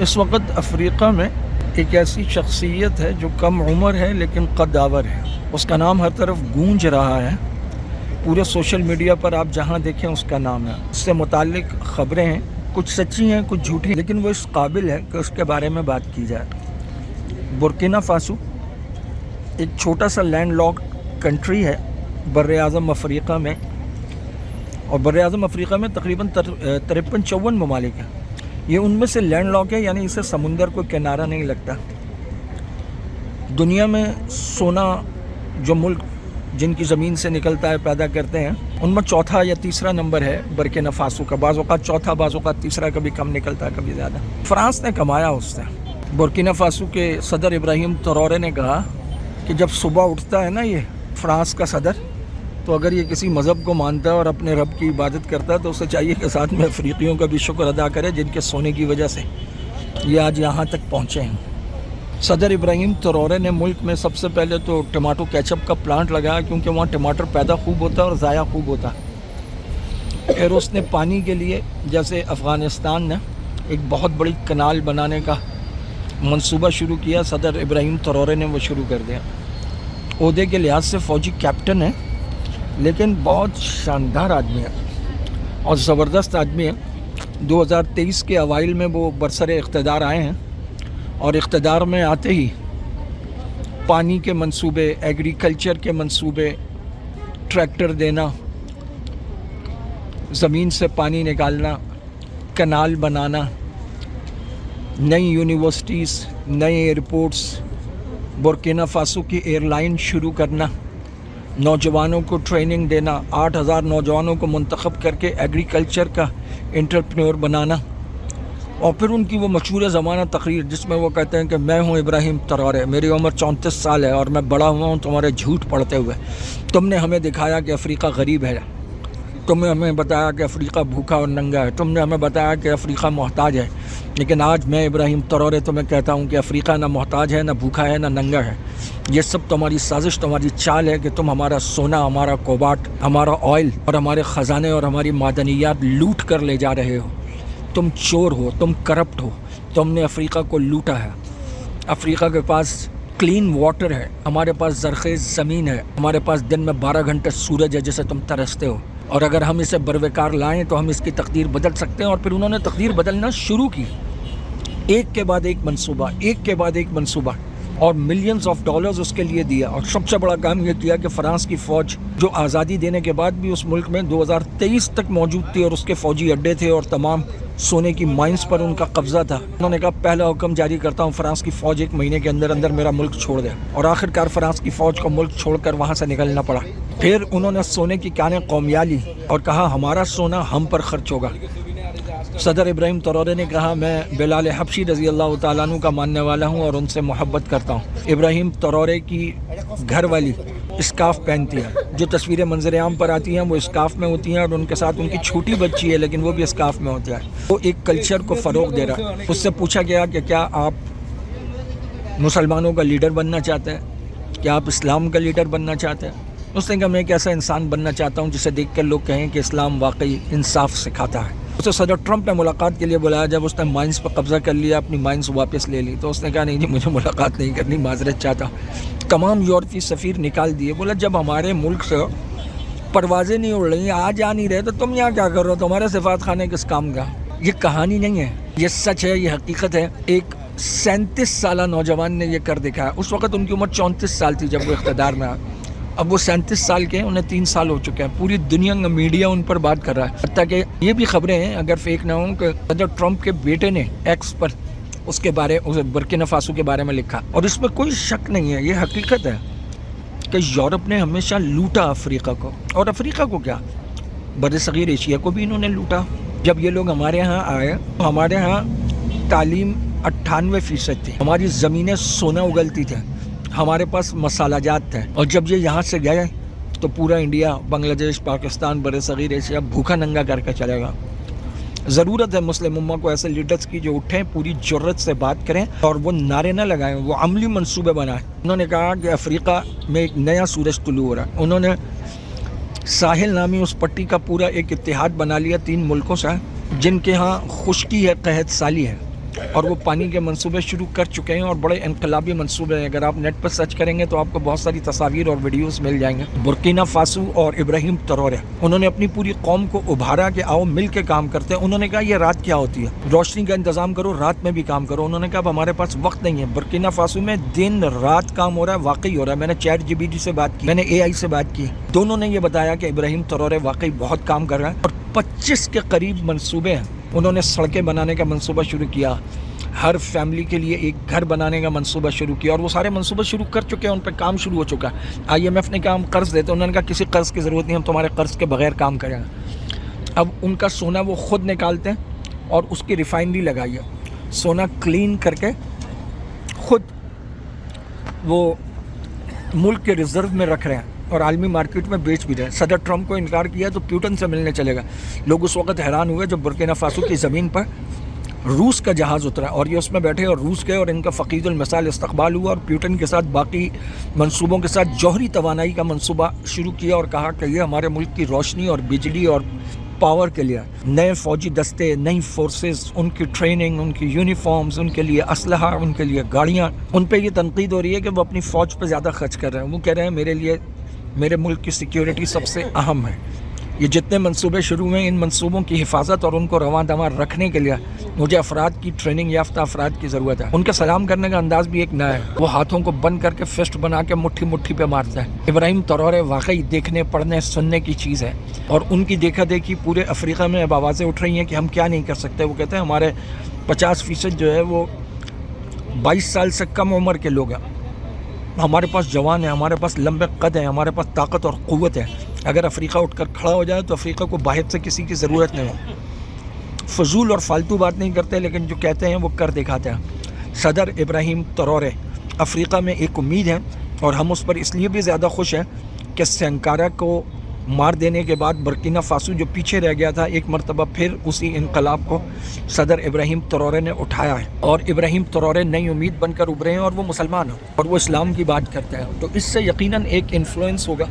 اس وقت افریقہ میں ایک ایسی شخصیت ہے جو کم عمر ہے لیکن قدآور ہے. اس کا نام ہر طرف گونج رہا ہے. پورے سوشل میڈیا پر آپ جہاں دیکھیں اس کا نام ہے. اس سے متعلق خبریں ہیں، کچھ سچی ہیں کچھ جھوٹی، لیکن وہ اس قابل ہے کہ اس کے بارے میں بات کی جائے. برکینا فاسو ایک چھوٹا سا لینڈ لاک کنٹری ہے بر اعظم افریقہ میں، اور بر اعظم افریقہ میں تقریباً 53-54 ممالک ہیں. یہ ان میں سے لینڈ لاک ہے، یعنی اسے سمندر کو کنارہ نہیں لگتا. دنیا میں سونا جو ملک جن کی زمین سے نکلتا ہے پیدا کرتے ہیں، ان میں چوتھا یا تیسرا نمبر ہے برکینا فاسو کا. بعض اوقات چوتھا، بعض اوقات تیسرا، کبھی کم نکلتا ہے کبھی زیادہ. فرانس نے کمایا اس سے. برکینا فاسو کے صدر ابراہیم ترورے نے کہا کہ جب صبح اٹھتا ہے نا یہ فرانس کا صدر، تو اگر یہ کسی مذہب کو مانتا ہے اور اپنے رب کی عبادت کرتا ہے تو اسے چاہیے کہ ساتھ میں افریقیوں کا بھی شکر ادا کرے جن کے سونے کی وجہ سے یہ آج یہاں تک پہنچے ہیں. صدر ابراہیم ترورے نے ملک میں سب سے پہلے تو ٹماٹو کیچپ کا پلانٹ لگایا، کیونکہ وہاں ٹماٹر پیدا خوب ہوتا ہے اور ضائع خوب ہوتا ہے. پھر اس نے پانی کے لیے، جیسے افغانستان نے ایک بہت بڑی کنال بنانے کا منصوبہ شروع کیا، صدر ابراہیم ترورے نے وہ شروع کر دیا. عہدے کے لحاظ سے فوجی کیپٹن ہے، لیکن بہت شاندار آدمی ہے اور زبردست آدمی ہے. 2023 کے اوائل میں وہ برسر اقتدار آئے ہیں، اور اقتدار میں آتے ہی پانی کے منصوبے، ایگریکلچر کے منصوبے، ٹریکٹر دینا، زمین سے پانی نکالنا، کنال بنانا، نئی یونیورسٹیز، نئے ایئرپورٹس، برکینا فاسو کی ایئر لائن شروع کرنا، نوجوانوں کو ٹریننگ دینا، 8000 نوجوانوں کو منتخب کر کے ایگریکلچر کا انٹرپرینور بنانا. اور پھر ان کی وہ مشہور زمانہ تقریر جس میں وہ کہتے ہیں کہ میں ہوں ابراہیم ترورے، میری عمر 34 سال ہے اور میں بڑا ہوا ہوں تمہارے جھوٹ پڑھتے ہوئے. تم نے ہمیں دکھایا کہ افریقہ غریب ہے، تم نے ہمیں بتایا کہ افریقہ بھوکا اور ننگا ہے، تم نے ہمیں بتایا کہ افریقہ محتاج ہے. لیکن آج میں ابراہیم ترورے تمہیں کہتا ہوں کہ افریقہ نہ محتاج ہے، نہ بھوکا ہے، نہ ننگا ہے. یہ سب تمہاری سازش، تمہاری چال ہے کہ تم ہمارا سونا، ہمارا کوباٹ، ہمارا آئل اور ہمارے خزانے اور ہماری معدنیات لوٹ کر لے جا رہے ہو. تم چور ہو، تم کرپٹ ہو، تم نے افریقہ کو لوٹا ہے. افریقہ کے پاس کلین واٹر ہے، ہمارے پاس زرخیز زمین ہے، ہمارے پاس دن میں 12 گھنٹے سورج ہے جسے تم ترستے ہو، اور اگر ہم اسے بروقار لائیں تو ہم اس کی تقدیر بدل سکتے ہیں. اور پھر انہوں نے تقدیر بدلنا شروع کی، ایک کے بعد ایک منصوبہ، ایک کے بعد ایک منصوبہ، اور ملینز آف ڈالرز اس کے لیے دیا. اور سب سے بڑا کام یہ کیا کہ فرانس کی فوج جو آزادی دینے کے بعد بھی اس ملک میں 2023 تک موجود تھی، اور اس کے فوجی اڈے تھے اور تمام سونے کی مائنز پر ان کا قبضہ تھا. انہوں نے کہا پہلا حکم جاری کرتا ہوں، فرانس کی فوج 1 مہینے کے اندر اندر میرا ملک چھوڑ دے. اور آخرکار فرانس کی فوج کو ملک چھوڑ کر وہاں سے نکلنا پڑا. پھر انہوں نے سونے کی کانیں قومیہ لی اور کہا ہمارا سونا ہم پر خرچ ہوگا. صدر ابراہیم ترورے نے کہا میں بلال حبشی رضی اللہ تعالیٰ عنہ کا ماننے والا ہوں اور ان سے محبت کرتا ہوں. ابراہیم ترورے کی گھر والی اسکارف پہنتی ہے، جو تصویریں منظر عام پر آتی ہیں وہ اسکارف میں ہوتی ہیں، اور ان کے ساتھ ان کی چھوٹی بچی ہے لیکن وہ بھی اسکارف میں ہوتا ہے. وہ ایک کلچر کو فروغ دے رہا ہے. اس سے پوچھا گیا کہ کیا آپ مسلمانوں کا لیڈر بننا چاہتے ہیں، کیا آپ اسلام کا لیڈر بننا چاہتے ہیں؟ اس نے کہا میں ایک ایسا انسان بننا چاہتا ہوں جسے دیکھ کر لوگ کہیں کہ اسلام واقعی انصاف سکھاتا ہے. اسے صدر ٹرمپ نے ملاقات کے لیے بلایا. جب اس نے مائنز پر قبضہ کر لیا، اپنی مائنز واپس لے لی، تو اس نے کہا نہیں جی مجھے ملاقات نہیں کرنی، معذرت چاہتا ہوں. تمام یورپی سفیر نکال دیے. بولا جب ہمارے ملک سے پروازیں نہیں اڑ رہی، آ جا نہیں رہے، تو تم یہاں کیا کر رہے ہو؟ تمہارے صفات خانے کس کام کا؟ یہ کہانی نہیں ہے، یہ سچ ہے، یہ حقیقت ہے. ایک 37 سالہ نوجوان نے یہ کر دکھایا. اس وقت ان کی عمر 34 سال تھی جب وہ اقتدار میں آئے. اب وہ 37 سال کے ہیں، انہیں 3 سال ہو چکے ہیں. پوری دنیا کا میڈیا ان پر بات کر رہا ہے. حتیٰ کہ یہ بھی خبریں ہیں، اگر فیک نہ ہوں، کہ صدر ٹرمپ کے بیٹے نے ایکس پر اس کے بارے، برکینا فاسو کے بارے میں لکھا. اور اس میں کوئی شک نہیں ہے، یہ حقیقت ہے کہ یورپ نے ہمیشہ لوٹا افریقہ کو. اور افریقہ کو کیا، بر صغیر ایشیا کو بھی انہوں نے لوٹا. جب یہ لوگ ہمارے ہاں آئے، ہمارے ہاں تعلیم 98% تھی، ہماری زمینیں سونا اگلتی تھے، ہمارے پاس مسالہ جات تھے. اور جب یہ یہاں سے گئے تو پورا انڈیا، بنگلہ دیش، پاکستان، بر صغیر ایشیا بھوکا ننگا کر کے چلے گا. ضرورت ہے مسلم امہ کو ایسے لیڈرز کی جو اٹھیں، پوری جرت سے بات کریں اور وہ نعرے نہ لگائیں، وہ عملی منصوبے بنائیں. انہوں نے کہا کہ افریقہ میں ایک نیا سورج طلوع ہو رہا ہے. انہوں نے ساحل نامی اس پٹی کا پورا ایک اتحاد بنا لیا 3 ملکوں سے، جن کے ہاں خشکی ہے، قحط سالی ہے. اور وہ پانی کے منصوبے شروع کر چکے ہیں اور بڑے انقلابی منصوبے ہیں. اگر آپ نیٹ پر سرچ کریں گے تو آپ کو بہت ساری تصاویر اور ویڈیوز مل جائیں گے. برکینا فاسو اور ابراہیم ترورے انہوں نے اپنی پوری قوم کو ابھارا کہ آؤ مل کے کام کرتے ہیں. انہوں نے کہا یہ رات کیا ہوتی ہے, روشنی کا انتظام کرو, رات میں بھی کام کرو. انہوں نے کہا اب ہمارے پاس وقت نہیں ہے. برکینا فاسو میں دن رات کام ہو رہا ہے, واقعی ہو رہا ہے. میں نے چیٹ جی پی ٹی سے بات کی, میں نے اے آئی سے بات کی, دونوں نے یہ بتایا کہ ابراہیم ترورے واقعی بہت کام کر رہا ہے اور 25 کے قریب منصوبے ہیں. انہوں نے سڑکیں بنانے کا منصوبہ شروع کیا, ہر فیملی کے لیے ایک گھر بنانے کا منصوبہ شروع کیا, اور وہ سارے منصوبے شروع کر چکے ہیں, ان پہ کام شروع ہو چکا ہے. آئی ایم ایف نے کہا ہم قرض دیتے ہیں, انہوں نے کہا کسی قرض کی ضرورت نہیں, ہم تمہارے قرض کے بغیر کام کریں گے. اب ان کا سونا وہ خود نکالتے ہیں اور اس کی ریفائنری لگائی ہے, سونا کلین کر کے خود وہ ملک کے ریزرو میں رکھ رہے ہیں اور عالمی مارکیٹ میں بیچ بھی رہے ہیں. صدر ٹرمپ کو انکار کیا تو پیوٹن سے ملنے چلے گا. لوگ اس وقت حیران ہوئے جب برکینا فاسو کی زمین پر روس کا جہاز اترا اور یہ اس میں بیٹھے اور روس گئے اور ان کا فقید المثال استقبال ہوا, اور پیوٹن کے ساتھ باقی منصوبوں کے ساتھ جوہری توانائی کا منصوبہ شروع کیا اور کہا کہ یہ ہمارے ملک کی روشنی اور بجلی اور پاور کے لیے نئے فوجی دستے, نئی فورسز, ان کی ٹریننگ, ان کی یونیفارمز, ان کے لیے اسلحہ, ان کے لیے گاڑیاں. ان پہ یہ تنقید ہو رہی ہے کہ وہ اپنی فوج پہ زیادہ خرچ کر رہے ہیں. وہ کہہ رہے ہیں میرے لیے میرے ملک کی سیکیورٹی سب سے اہم ہے. یہ جتنے منصوبے شروع ہوئے, ان منصوبوں کی حفاظت اور ان کو رواں دواں رکھنے کے لیے مجھے افراد کی ٹریننگ یافتہ افراد کی ضرورت ہے. ان کے سلام کرنے کا انداز بھی ایک نیا ہے, وہ ہاتھوں کو بند کر کے فسٹ بنا کے مٹھی مٹھی پہ مارتا ہے. ابراہیم ترورے واقعی دیکھنے, پڑھنے, سننے کی چیز ہے, اور ان کی دیکھا دیکھی پورے افریقہ میں اب آوازیں اٹھ رہی ہیں کہ ہم کیا نہیں کر سکتے. وہ کہتے ہیں ہمارے 50% جو ہے وہ 22 سال سے کم عمر کے لوگ ہیں, ہمارے پاس جوان ہیں, ہمارے پاس لمبے قد ہیں, ہمارے پاس طاقت اور قوت ہے. اگر افریقہ اٹھ کر کھڑا ہو جائے تو افریقہ کو باہر سے کسی کی ضرورت نہیں ہے. فضول اور فالتو بات نہیں کرتے, لیکن جو کہتے ہیں وہ کر دکھاتے ہیں. صدر ابراہیم ترورے افریقہ میں ایک امید ہے, اور ہم اس پر اس لیے بھی زیادہ خوش ہیں کہ سینکارا کو مار دینے کے بعد برکینا فاسو جو پیچھے رہ گیا تھا, ایک مرتبہ پھر اسی انقلاب کو صدر ابراہیم ترورے نے اٹھایا ہے, اور ابراہیم ترورے نئی امید بن کر ابھرے ہیں, اور وہ مسلمان ہیں اور وہ اسلام کی بات کرتے ہیں. تو اس سے یقیناً ایک انفلوئنس ہوگا